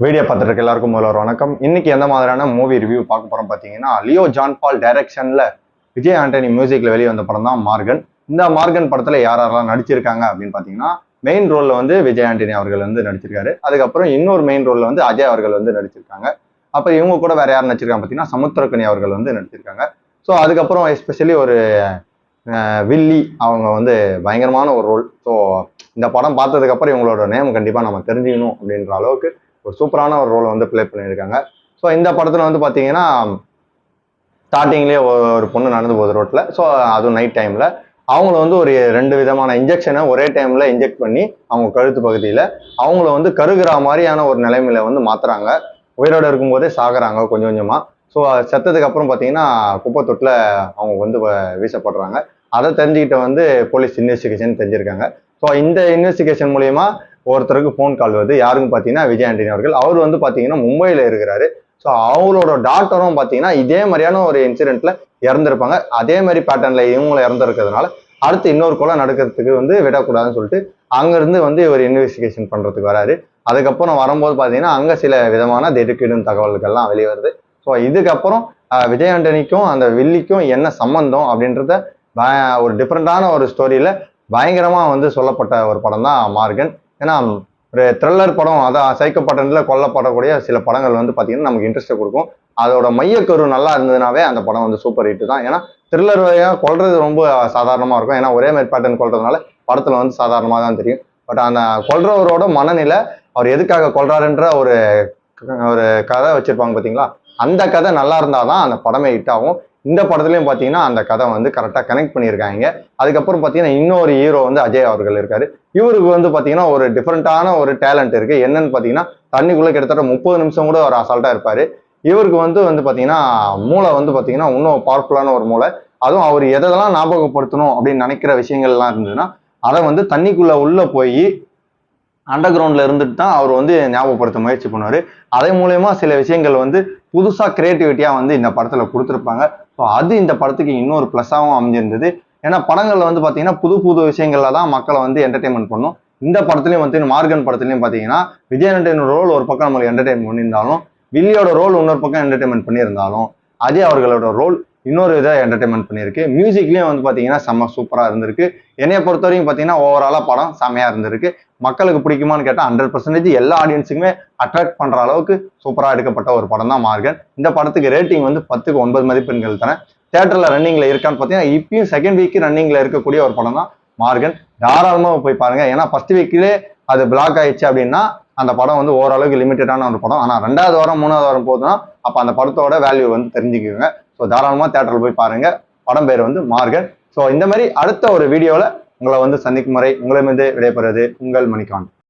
Video பார்த்துட்டு எல்லாருக்கும் முதல்ல ஒரு வணக்கம். இன்னைக்கு எந்த மாதிரியான மூவி ரிவ்யூ பார்க்க போறோம் பார்த்தீங்கன்னா, லியோ ஜான் பால் டைரக்ஷன்ல விஜய் ஆண்டனி மியூசிக்ல வெளியே வந்த படம் தான் மார்கன். இந்த மார்கன் படத்துல யாரெல்லாம் நடிச்சிருக்காங்க அப்படின்னு பார்த்தீங்கன்னா, மெயின் ரோல்ல வந்து விஜய் ஆண்டனி அவர்கள் வந்து நடிச்சிருக்காரு. அதுக்கப்புறம் இன்னொரு மெயின் ரோல்ல வந்து அஜய் அவர்கள் வந்து நடிச்சிருக்காங்க. அப்புறம் இவங்க கூட வேற யார் நடிச்சிருக்காங்க பார்த்தீங்கன்னா, சமுத்திரக்கனி அவர்கள் வந்து நடிச்சிருக்காங்க. ஸோ அதுக்கப்புறம் எஸ்பெஷலி ஒரு வில்லி அவங்க வந்து பயங்கரமான ஒரு ரோல். ஸோ இந்த படம் பார்த்ததுக்கு அப்புறம் இவங்களோட நேம் கண்டிப்பா நம்ம தெரிஞ்சுக்கணும் அப்படின்ற அளவுக்கு ஒரு சூப்பரான ஒரு ரோலை வந்து பிளே பண்ணியிருக்காங்க. ஸோ இந்த படத்துல வந்து பாத்தீங்கன்னா ஸ்டார்டிங்லேயே ஒரு பொண்ணு நடந்து போகுது ரோட்ல. ஸோ அதுவும் நைட் டைம்ல அவங்கள வந்து ஒரு 2 விதமான இன்ஜெக்ஷனை ஒரே டைம்ல இன்ஜெக்ட் பண்ணி அவங்க கழுத்து பகுதியில அவங்கள வந்து கருகிற மாதிரியான ஒரு நிலைமையில வந்து மாத்துறாங்க. உயிரோட இருக்கும்போதே சாகுறாங்க கொஞ்சம் கொஞ்சமா. ஸோ செத்ததுக்கு அப்புறம் பாத்தீங்கன்னா குப்பை தொட்டில அவங்க வந்து வீசப்படுறாங்க. அதை தெரிஞ்சுக்கிட்ட வந்து போலீஸ் இன்வெஸ்டிகேஷன் தெரிஞ்சிருக்காங்க. ஸோ இந்த இன்வெஸ்டிகேஷன் மூலியமா ஒருத்தருக்கு ஃபோன் கால் வருது. யாருன்னு பார்த்தீங்கன்னா விஜய் ஆண்டனி அவர்கள். அவர் வந்து பார்த்தீங்கன்னா மும்பையில் இருக்கிறாரு. ஸோ அவரோட டாக்டரும் பார்த்தீங்கன்னா இதே மாதிரியான ஒரு இன்சிடென்ட்ல இறந்துருப்பாங்க. அதே மாதிரி பேட்டர்ன்ல இவங்களை இறந்துருக்கிறதுனால அடுத்து இன்னொரு கொலை நடக்கிறதுக்கு வந்து விடக்கூடாதுன்னு சொல்லிட்டு அங்கிருந்து வந்து இவர் இன்வெஸ்டிகேஷன் பண்றதுக்கு வராரு. அதுக்கப்புறம் வரும்போது பார்த்தீங்கன்னா அங்கே சில விதமான திடுக்கிடும் தகவல்கள்லாம் வெளியே வருது. ஸோ இதுக்கப்புறம் விஜய் ஆண்டனிக்கும் அந்த வில்லிக்கும் என்ன சம்பந்தம் அப்படின்றத ஒரு டிஃப்ரெண்டான ஒரு ஸ்டோரியில பயங்கரமா வந்து சொல்லப்பட்ட ஒரு படம் தான் மார்கன். ஏன்னா ஒரு த்ரில்லர் படம், அதான் சைக்கோ பட்டன்ல கொல்லப்படக்கூடிய சில படங்கள் வந்து பாத்தீங்கன்னா நமக்கு இன்ட்ரெஸ்ட் கொடுக்கும். அதோட மையக்கரு நல்லா இருந்ததுனாவே அந்த படம் வந்து சூப்பர் ஹிட் தான். ஏன்னா த்ரில்லர் வழியா கொல்றது ரொம்ப சாதாரணமா இருக்கும். ஏன்னா ஒரே மாதிரி பேட்டர்ன் கொல்றதுனால படத்துல வந்து சாதாரணமா தான் தெரியும். பட் அந்த கொல்றவரோட மனநிலை, அவர் எதுக்காக கொல்றாருன்ற ஒரு ஒரு கதை வச்சிருப்பாங்க பாத்தீங்களா, அந்த கதை நல்லா இருந்தாதான் அந்த படமே ஹிட் ஆகும். இந்த படத்துலயும் பாத்தீங்கன்னா அந்த கதை வந்து கரெக்டா கனெக்ட் பண்ணியிருக்காங்க. அதுக்கப்புறம் பாத்தீங்கன்னா இன்னொரு ஹீரோ வந்து அஜய் அவர்கள் இருக்காரு. இவருக்கு வந்து பாத்தீங்கன்னா ஒரு டிஃப்ரெண்டான ஒரு டேலண்ட் இருக்கு. என்னன்னு பாத்தீங்கன்னா தண்ணிக்குள்ள கிட்டத்தட்ட 30 நிமிஷம் கூட ஒரு அசால்ட்டா இருப்பாரு. இவருக்கு வந்து பாத்தீங்கன்னா மூளை வந்து பாத்தீங்கன்னா இன்னும் பவர்ஃபுல்லான ஒரு மூளை. அதுவும் அவர் எதெல்லாம் ஞாபகப்படுத்தணும் அப்படின்னு நினைக்கிற விஷயங்கள் எல்லாம் இருந்ததுன்னா அதை வந்து தண்ணிக்குள்ள உள்ள போய் அண்டர் கிரவுண்ட்ல இருந்துட்டு தான் அவர் வந்து ஞாபகப்படுத்த முயற்சி பண்ணுவாரு. அதே மூலயமா சில விஷயங்கள் வந்து புதுசா கிரியேட்டிவிட்டியா வந்து இந்த படத்துல கொடுத்துருப்பாங்க. ஸோ அது இந்த படத்துக்கு இன்னொரு பிளஸாகவும் அமைஞ்சிருந்தது. ஏன்னா படங்கள்ல வந்து பாத்தீங்கன்னா புது புது விஷயங்கள்ல தான் மக்களை வந்து என்டர்டைன்மெண்ட் பண்ணும். இந்த படத்துலயும் வந்து மார்கன் படத்துலயும் பாத்தீங்கன்னா விஜய் ஆண்டனியோட ரோல் ஒரு பக்கம் நம்மளுக்கு என்டர்டைன் பண்ணியிருந்தாலும், வில்லியோட ரோல் இன்னொரு பக்கம் என்டர்டைன்மெண்ட் பண்ணியிருந்தாலும், அஜய் அவர்களோட ரோல் இன்னொரு இதை என்டர்டைன்மெண்ட் பண்ணியிருக்கு. மியூசிக்லயும் வந்து பாத்தீங்கன்னா செம்ம சூப்பரா இருந்திருக்கு. என்னைய பொறுத்த வரைக்கும் பாத்தீங்கன்னா ஓவராலா படம் செம்மையா இருந்திருக்கு. மக்களுக்கு பிடிக்குமான்னு கேட்டா 100% எல்லா ஆடியன்ஸுக்குமே அட்ராக்ட் பண்ற அளவுக்கு சூப்பரா எடுக்கப்பட்ட ஒரு படம் தான் மார்கன். இந்த படத்துக்கு ரேட்டிங் வந்து 10க்கு 9 மதிப்பெண்கள் தரேன். தியேட்டர்ல ரன்னிங்ல இருக்கான்னு பாத்தீங்கன்னா இப்பயும் செகண்ட் வீக் ரன்னிங்ல இருக்கக்கூடிய ஒரு படம் தான் மார்கன். தாராளமா போய் பாருங்க. ஏன்னா ஃபர்ஸ்ட் வீக்லயே அது பிளாக் ஆயிடுச்சு அப்படின்னா அந்த படம் வந்து ஓரளவுக்கு லிமிட்டடான ஒரு படம். ஆனா 2வது வாரம் 3வது வாரம் போதுன்னா அப்ப அந்த படத்தோட வேல்யூ வந்து தெரிஞ்சுக்குங்க. ஸோ தாராளமா தியேட்டர்ல போய் பாருங்க. படம் பேர் வந்து மார்கன். ஸோ இந்த மாதிரி அடுத்த ஒரு வீடியோல உங்களை வந்து சந்திக்கும் முறை உங்களிடமிருந்து விடைபெறுவது உங்கள் மணிகாந்த்.